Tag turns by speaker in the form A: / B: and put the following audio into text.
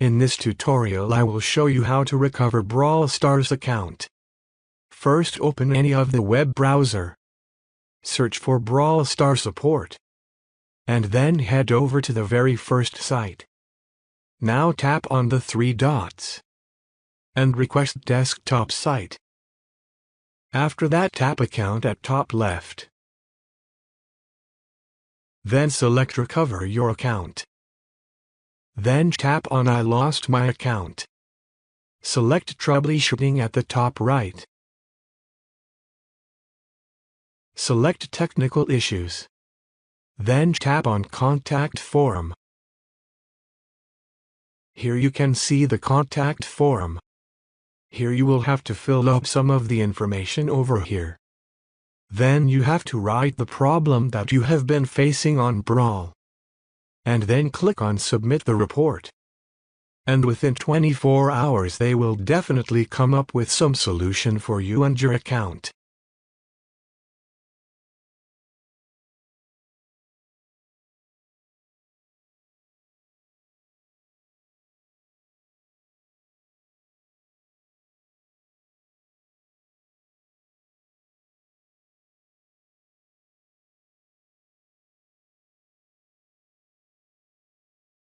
A: In this tutorial I will show you how to recover Brawl Stars account. First, open any of the web browser. Search for Brawl Stars support. And then head over to the very first site. Now tap on the three dots. And request desktop site. After that, tap account at top left. Then select recover your account. Then tap on I lost my account. Select troubleshooting at the top right. Select technical issues. Then tap on contact forum. Here you can see the contact forum. Here you will have to fill up some of the information over here. Then you have to write the problem that you have been facing on Brawl. And then click on submit the report. And within 24 hours they will definitely come up with some solution for you and your account.